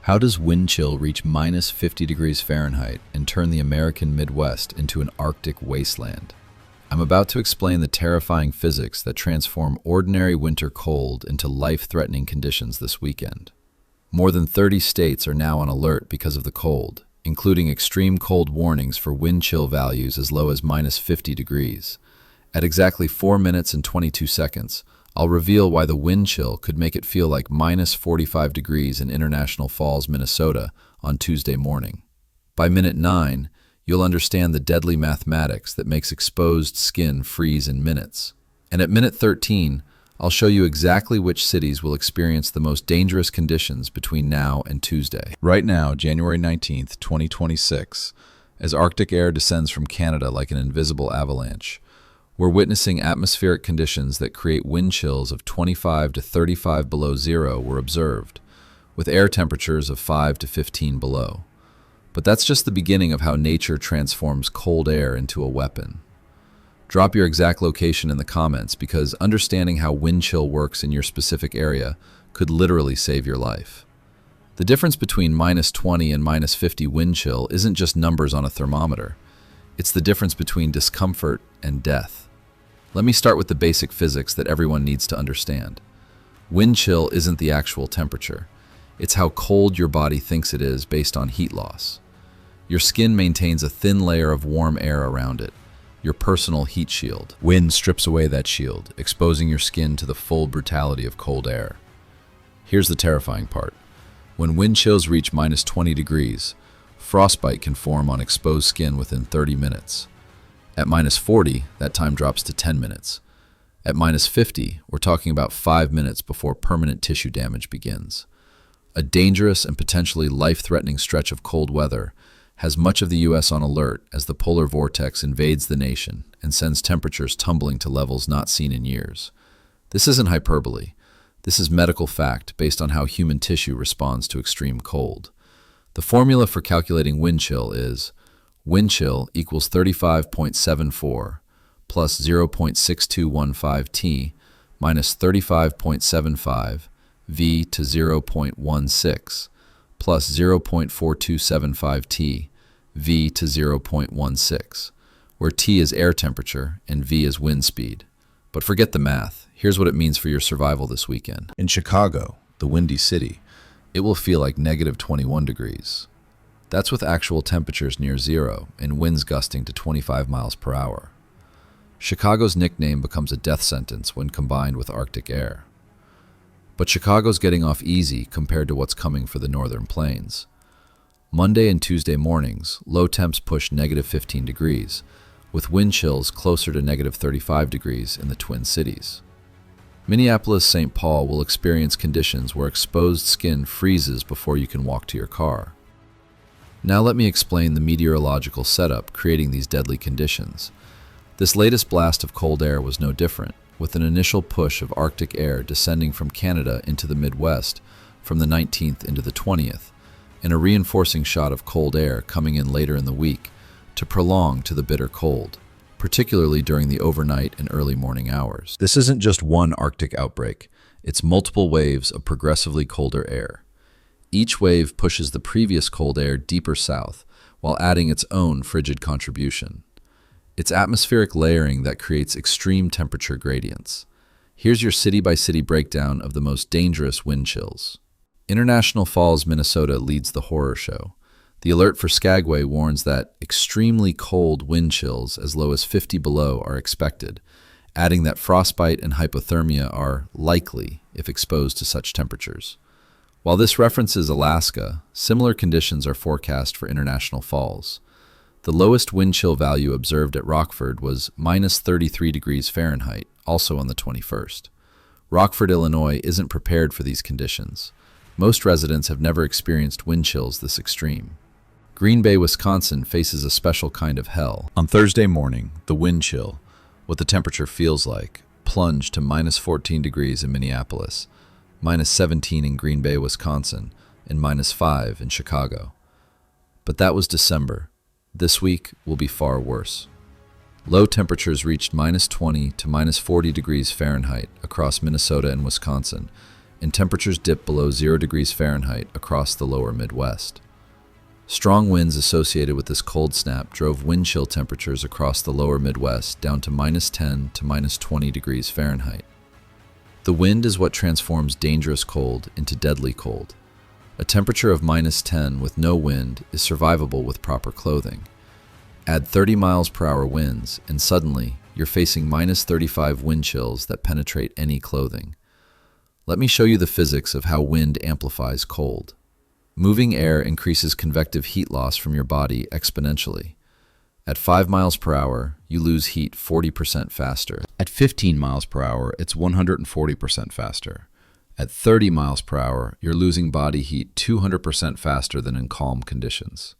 How does wind chill reach minus 50 degrees Fahrenheit and turn the American Midwest into an Arctic wasteland? I'm about to explain the terrifying physics that transform ordinary winter cold into life-threatening conditions this weekend. More than 30 states are now on alert because of the cold, including extreme cold warnings for wind chill values as low as minus 50 degrees. At exactly 4 minutes and 22 seconds, I'll reveal why the wind chill could make it feel like minus 45 degrees in International Falls, Minnesota on Tuesday morning. By minute 9, you'll understand the deadly mathematics that makes exposed skin freeze in minutes. And at minute 13, I'll show you exactly which cities will experience the most dangerous conditions between now and Tuesday. Right now, January 19th, 2026, as Arctic air descends from Canada like an invisible avalanche, we're witnessing atmospheric conditions that create wind chills of 25 to 35 below zero were observed, with air temperatures of 5 to 15 below. But that's just the beginning of how nature transforms cold air into a weapon. Drop your exact location in the comments because understanding how wind chill works in your specific area could literally save your life. The difference between minus 20 and minus 50 wind chill isn't just numbers on a thermometer. It's the difference between discomfort and death. Let me start with the basic physics that everyone needs to understand. Wind chill isn't the actual temperature. It's how cold your body thinks it is based on heat loss. Your skin maintains a thin layer of warm air around it, your personal heat shield. Wind strips away that shield, exposing your skin to the full brutality of cold air. Here's the terrifying part. When wind chills reach minus 20 degrees, frostbite can form on exposed skin within 30 minutes. At minus 40, that time drops to 10 minutes. At minus 50, we're talking about 5 minutes before permanent tissue damage begins. A dangerous and potentially life-threatening stretch of cold weather has much of the U.S. on alert as the polar vortex invades the nation and sends temperatures tumbling to levels not seen in years. This isn't hyperbole. This is medical fact based on how human tissue responds to extreme cold. The formula for calculating wind chill is wind chill equals 35.74 plus 0.6215 T minus 35.75 V to 0.16 plus 0.4275 T V to 0.16, where T is air temperature and V is wind speed. But forget the math. Here's what it means for your survival this weekend. In Chicago, the windy city, it will feel like negative 21 degrees. That's with actual temperatures near zero and winds gusting to 25 miles per hour. Chicago's nickname becomes a death sentence when combined with Arctic air. But Chicago's getting off easy compared to what's coming for the northern plains. Monday and Tuesday mornings, low temps push negative 15 degrees, with wind chills closer to negative 35 degrees in the Twin Cities. Minneapolis-St. Paul will experience conditions where exposed skin freezes before you can walk to your car. Now let me explain the meteorological setup creating these deadly conditions. This latest blast of cold air was no different, with an initial push of Arctic air descending from Canada into the Midwest from the 19th into the 20th, and a reinforcing shot of cold air coming in later in the week to prolong to the bitter cold, particularly during the overnight and early morning hours. This isn't just one Arctic outbreak, it's multiple waves of progressively colder air. Each wave pushes the previous cold air deeper south, while adding its own frigid contribution. It's atmospheric layering that creates extreme temperature gradients. Here's your city-by-city breakdown of the most dangerous wind chills. International Falls, Minnesota leads the horror show. The alert for Skagway warns that extremely cold wind chills as low as 50 below are expected, adding that frostbite and hypothermia are likely if exposed to such temperatures. While this references Alaska, similar conditions are forecast for International Falls. The lowest wind chill value observed at Rockford was minus 33 degrees Fahrenheit, also on the 21st. Rockford, Illinois isn't prepared for these conditions. Most residents have never experienced wind chills this extreme. Green Bay, Wisconsin faces a special kind of hell. On Thursday morning, the wind chill, what the temperature feels like, plunged to minus 14 degrees in Minneapolis, minus 17 in Green Bay, Wisconsin, and minus 5 in Chicago. But that was December. This week will be far worse. Low temperatures reached minus 20 to minus 40 degrees Fahrenheit across Minnesota and Wisconsin, and temperatures dipped below 0 degrees Fahrenheit across the lower Midwest. Strong winds associated with this cold snap drove wind chill temperatures across the lower Midwest down to -10 to -20 degrees Fahrenheit. The wind is what transforms dangerous cold into deadly cold. A temperature of -10 with no wind is survivable with proper clothing. Add 30 miles per hour winds, and suddenly you're facing -35 wind chills that penetrate any clothing. Let me show you the physics of how wind amplifies cold. Moving air increases convective heat loss from your body exponentially. At 5 miles per hour, you lose heat 40% faster. At 15 miles per hour, it's 140% faster. At 30 miles per hour, you're losing body heat 200% faster than in calm conditions.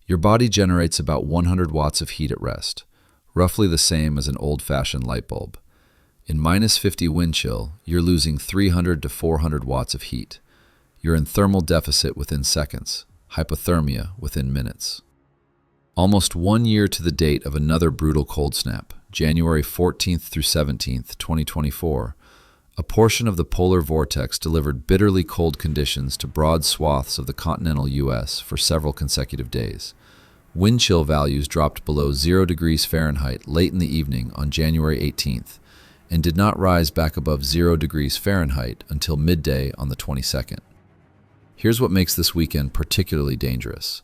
Your body generates about 100 watts of heat at rest, roughly the same as an old-fashioned light bulb. In -50 wind chill, you're losing 300 to 400 watts of heat. You're in thermal deficit within seconds, hypothermia within minutes. Almost 1 year to the date of another brutal cold snap, January 14th through 17th, 2024, a portion of the polar vortex delivered bitterly cold conditions to broad swaths of the continental U.S. for several consecutive days. Wind chill values dropped below 0 degrees Fahrenheit late in the evening on January 18th and did not rise back above 0 degrees Fahrenheit until midday on the 22nd. Here's what makes this weekend particularly dangerous.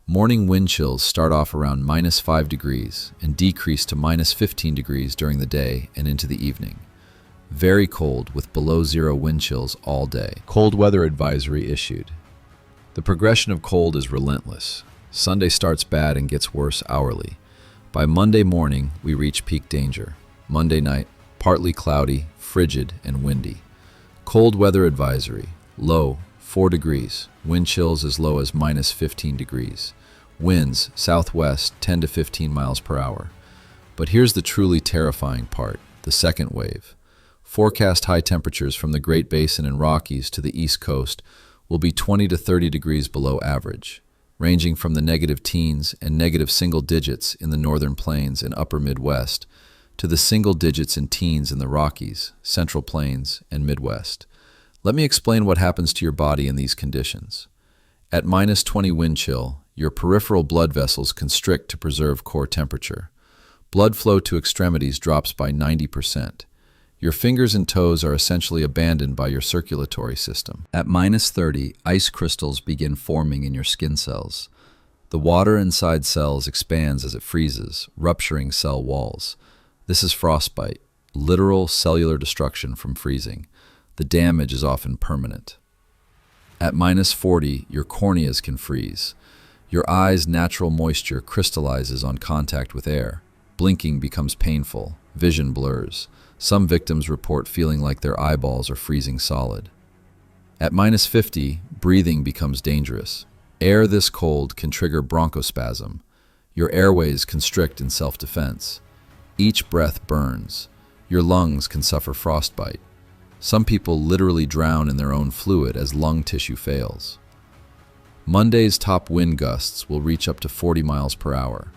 Morning wind chills start off around -5 degrees and decrease to -15 degrees during the day and into the evening. Very cold with below zero wind chills all day. Cold weather advisory issued. The progression of cold is relentless. Sunday starts bad and gets worse hourly. By Monday morning, we reach peak danger. Monday night, partly cloudy, frigid, and windy. Cold weather advisory. Low, 4 degrees. Wind chills as low as -15 degrees. Winds, southwest, 10 to 15 miles per hour. But here's the truly terrifying part, the second wave. Forecast high temperatures from the Great Basin and Rockies to the East Coast will be 20 to 30 degrees below average, ranging from the negative teens and negative single digits in the northern plains and upper Midwest to the single digits and teens in the Rockies, Central Plains, and Midwest. Let me explain what happens to your body in these conditions. At -20 wind chill, your peripheral blood vessels constrict to preserve core temperature. Blood flow to extremities drops by 90%. Your fingers and toes are essentially abandoned by your circulatory system. At -30, ice crystals begin forming in your skin cells. The water inside cells expands as it freezes, rupturing cell walls. This is frostbite, literal cellular destruction from freezing. The damage is often permanent. At -40, your corneas can freeze. Your eye's natural moisture crystallizes on contact with air. Blinking becomes painful. Vision blurs. Some victims report feeling like their eyeballs are freezing solid. At -50, breathing becomes dangerous. Air this cold can trigger bronchospasm. Your airways constrict in self-defense. Each breath burns. Your lungs can suffer frostbite. Some people literally drown in their own fluid as lung tissue fails. Monday's top wind gusts will reach up to 40 miles per hour.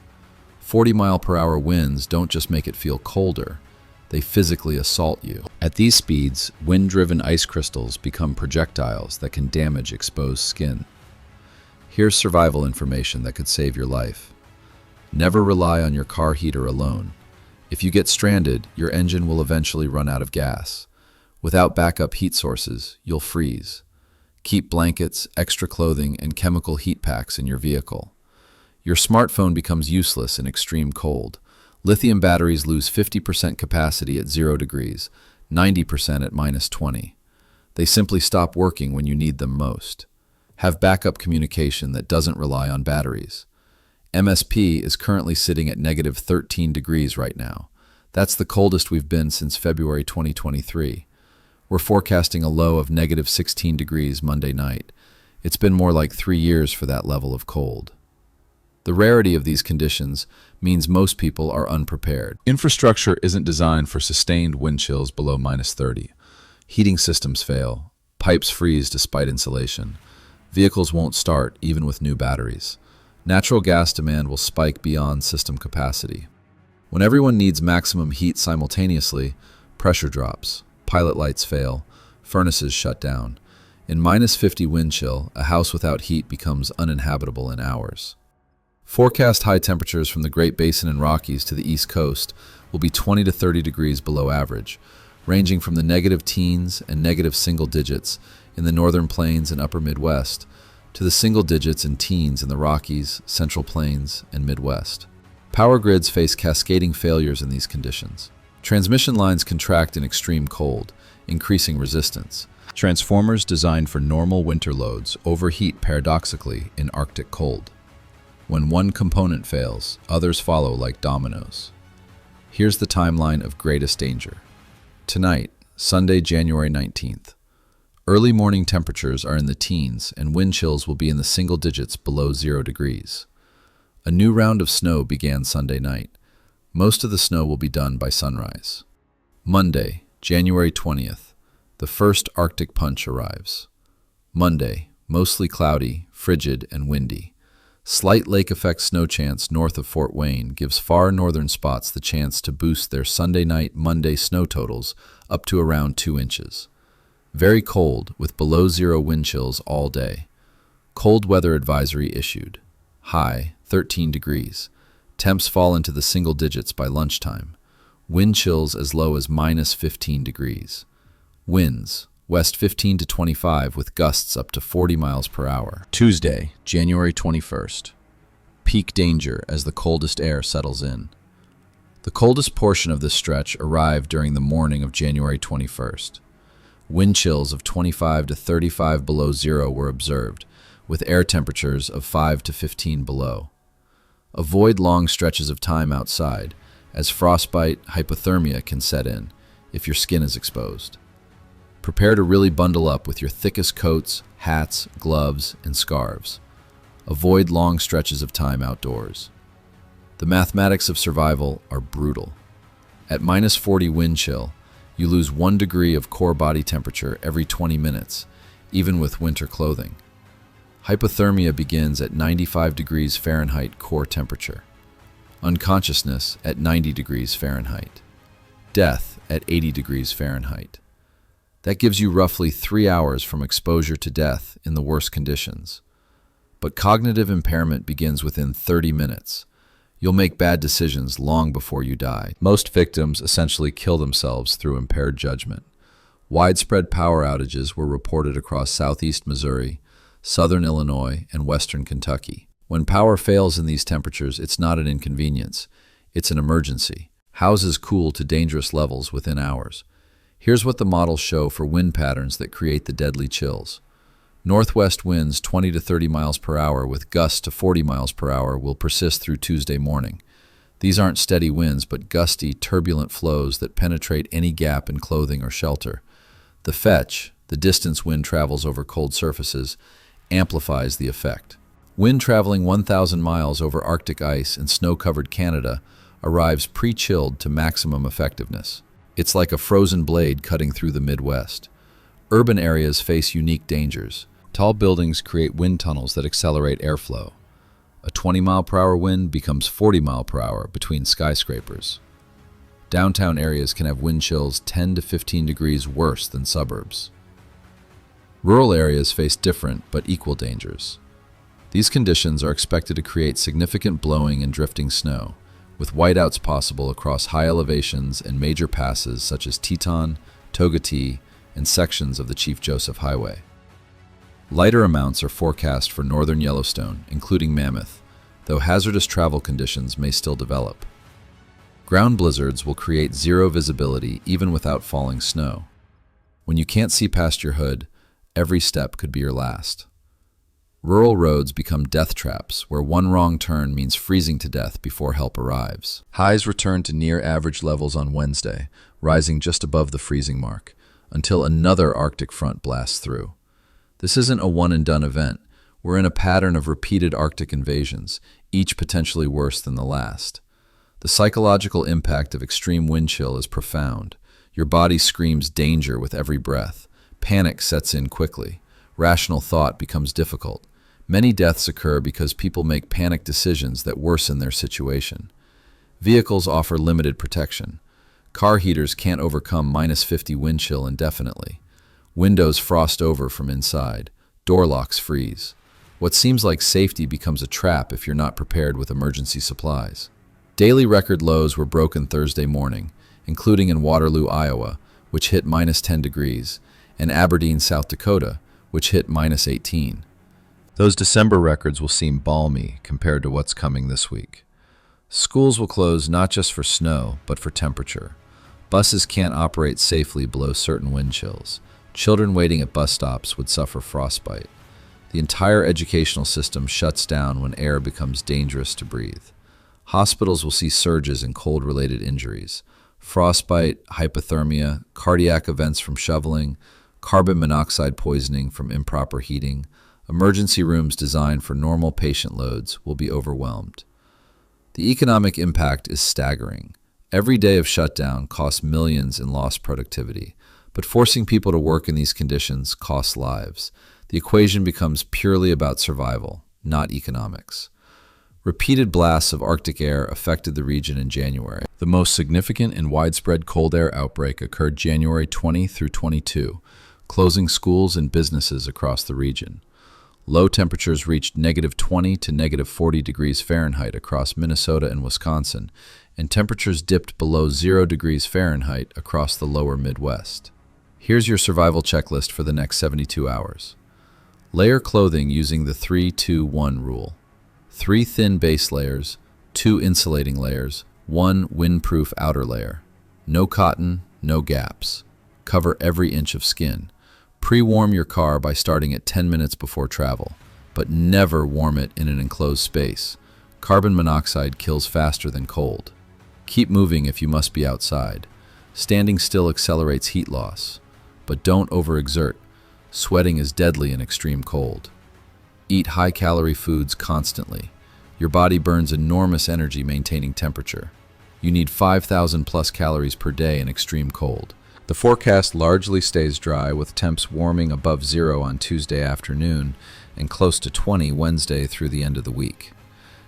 40-mile-per-hour winds don't just make it feel colder, they physically assault you. At these speeds, wind-driven ice crystals become projectiles that can damage exposed skin. Here's survival information that could save your life. Never rely on your car heater alone. If you get stranded, your engine will eventually run out of gas. Without backup heat sources, you'll freeze. Keep blankets, extra clothing, and chemical heat packs in your vehicle. Your smartphone becomes useless in extreme cold. Lithium batteries lose 50% capacity at 0 degrees, 90% at -20. They simply stop working when you need them most. Have backup communication that doesn't rely on batteries. MSP is currently sitting at -13 degrees right now. That's the coldest we've been since February 2023. We're forecasting a low of -16 degrees Monday night. It's been more like 3 years for that level of cold. The rarity of these conditions means most people are unprepared. Infrastructure isn't designed for sustained wind chills below -30. Heating systems fail. Pipes freeze despite insulation. Vehicles won't start even with new batteries. Natural gas demand will spike beyond system capacity. When everyone needs maximum heat simultaneously, pressure drops. Pilot lights fail. Furnaces shut down. In minus 50 wind chill, a house without heat becomes uninhabitable in hours. Forecast high temperatures from the Great Basin and Rockies to the East Coast will be 20 to 30 degrees below average, ranging from the negative teens and negative single digits in the northern plains and upper Midwest to the single digits and teens in the Rockies, Central Plains, and Midwest. Power grids face cascading failures in these conditions. Transmission lines contract in extreme cold, increasing resistance. Transformers designed for normal winter loads overheat paradoxically in Arctic cold. When one component fails, others follow like dominoes. Here's the timeline of greatest danger. Tonight, Sunday, January 19th. Early morning temperatures are in the teens and wind chills will be in the single digits below 0 degrees. A new round of snow began Sunday night. Most of the snow will be done by sunrise. Monday, January 20th. The first Arctic punch arrives. Monday, mostly cloudy, frigid, and windy. Slight lake effect snow chance north of Fort Wayne gives far northern spots the chance to boost their Sunday night, Monday snow totals up to around 2 inches. Very cold, with below 0 wind chills all day. Cold weather advisory issued. High, 13 degrees. Temps fall into the single digits by lunchtime. Wind chills as low as minus 15 degrees. Winds, west 15 to 25 with gusts up to 40 miles per hour. Tuesday, January 21st. Peak danger as the coldest air settles in. The coldest portion of this stretch arrived during the morning of January 21st. Wind chills of 25 to 35 below 0 were observed, with air temperatures of 5 to 15 below. Avoid long stretches of time outside, as frostbite, hypothermia can set in if your skin is exposed. Prepare to really bundle up with your thickest coats, hats, gloves, and scarves. Avoid long stretches of time outdoors. The mathematics of survival are brutal. At minus 40 wind chill, you lose 1 degree of core body temperature every 20 minutes, even with winter clothing. Hypothermia begins at 95 degrees Fahrenheit core temperature. Unconsciousness at 90 degrees Fahrenheit. Death at 80 degrees Fahrenheit. That gives you roughly 3 hours from exposure to death in the worst conditions. But cognitive impairment begins within 30 minutes. You'll make bad decisions long before you die. Most victims essentially kill themselves through impaired judgment. Widespread power outages were reported across southeast Missouri, southern Illinois, and western Kentucky. When power fails in these temperatures, it's not an inconvenience. It's an emergency. Houses cool to dangerous levels within hours. Here's what the models show for wind patterns that create the deadly chills. Northwest winds 20 to 30 miles per hour with gusts to 40 miles per hour will persist through Tuesday morning. These aren't steady winds, but gusty, turbulent flows that penetrate any gap in clothing or shelter. The fetch, the distance wind travels over cold surfaces, amplifies the effect. Wind traveling 1,000 miles over Arctic ice in snow-covered Canada arrives pre-chilled to maximum effectiveness. It's like a frozen blade cutting through the Midwest. Urban areas face unique dangers. Tall buildings create wind tunnels that accelerate airflow. A 20-mile-per-hour wind becomes 40 miles per hour between skyscrapers. Downtown areas can have wind chills 10 to 15 degrees worse than suburbs. Rural areas face different but equal dangers. These conditions are expected to create significant blowing and drifting snow, with whiteouts possible across high elevations and major passes such as Teton, Togatee, and sections of the Chief Joseph Highway. Lighter amounts are forecast for northern Yellowstone, including Mammoth, though hazardous travel conditions may still develop. Ground blizzards will create zero visibility even without falling snow. When you can't see past your hood, every step could be your last. Rural roads become death traps where one wrong turn means freezing to death before help arrives. Highs return to near average levels on Wednesday, rising just above the freezing mark, until another Arctic front blasts through. This isn't a one-and-done event. We're in a pattern of repeated Arctic invasions, each potentially worse than the last. The psychological impact of extreme wind chill is profound. Your body screams danger with every breath. Panic sets in quickly. Rational thought becomes difficult. Many deaths occur because people make panic decisions that worsen their situation. Vehicles offer limited protection. Car heaters can't overcome minus 50 wind chill indefinitely. Windows frost over from inside. Door locks freeze. What seems like safety becomes a trap if you're not prepared with emergency supplies. Daily record lows were broken Thursday morning, including in Waterloo, Iowa, which hit -10 degrees, and Aberdeen, South Dakota, which hit -18. Those December records will seem balmy compared to what's coming this week. Schools will close not just for snow, but for temperature. Buses can't operate safely below certain wind chills. Children waiting at bus stops would suffer frostbite. The entire educational system shuts down when air becomes dangerous to breathe. Hospitals will see surges in cold-related injuries. Frostbite, hypothermia, cardiac events from shoveling, carbon monoxide poisoning from improper heating. Emergency rooms designed for normal patient loads will be overwhelmed. The economic impact is staggering. Every day of shutdown costs millions in lost productivity, but forcing people to work in these conditions costs lives. The equation becomes purely about survival, not economics. Repeated blasts of Arctic air affected the region in January. The most significant and widespread cold air outbreak occurred January 20 through 22, closing schools and businesses across the region. Low temperatures reached -20 to -40 degrees Fahrenheit across Minnesota and Wisconsin, and temperatures dipped below 0 degrees Fahrenheit across the lower Midwest. Here's your survival checklist for the next 72 hours. Layer clothing using the 3-2-1 rule. 3 thin base layers, 2 insulating layers, 1 windproof outer layer. No cotton, no gaps. Cover every inch of skin. Pre-warm your car by starting at 10 minutes before travel, but never warm it in an enclosed space. Carbon monoxide kills faster than cold. Keep moving if you must be outside. Standing still accelerates heat loss, but don't overexert. Sweating is deadly in extreme cold. Eat high-calorie foods constantly. Your body burns enormous energy maintaining temperature. You need 5,000 plus calories per day in extreme cold. The forecast largely stays dry, with temps warming above 0 on Tuesday afternoon and close to 20 Wednesday through the end of the week.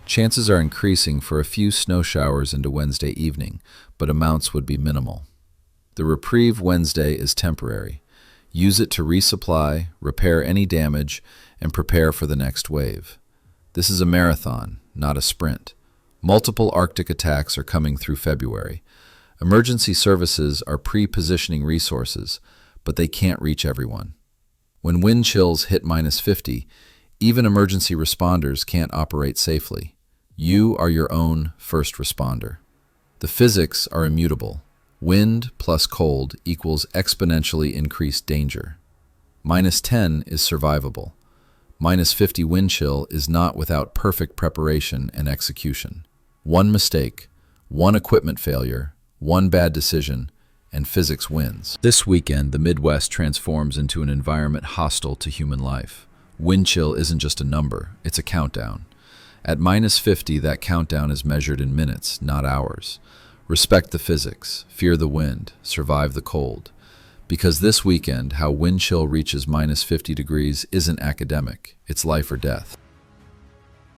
Chances are increasing for a few snow showers into Wednesday evening, but amounts would be minimal. The reprieve Wednesday is temporary. Use it to resupply, repair any damage, and prepare for the next wave. This is a marathon, not a sprint. Multiple Arctic attacks are coming through February. Emergency services are pre-positioning resources, but they can't reach everyone. When wind chills hit -50, even emergency responders can't operate safely. You are your own first responder. The physics are immutable. Wind plus cold equals exponentially increased danger. -10 is survivable. -50 wind chill is not without perfect preparation and execution. One mistake, one equipment failure, one bad decision, and physics wins. This weekend, the Midwest transforms into an environment hostile to human life. Wind chill isn't just a number, it's a countdown. At -50, that countdown is measured in minutes, not hours. Respect the physics, fear the wind, survive the cold. Because this weekend, how wind chill reaches -50 degrees isn't academic, it's life or death.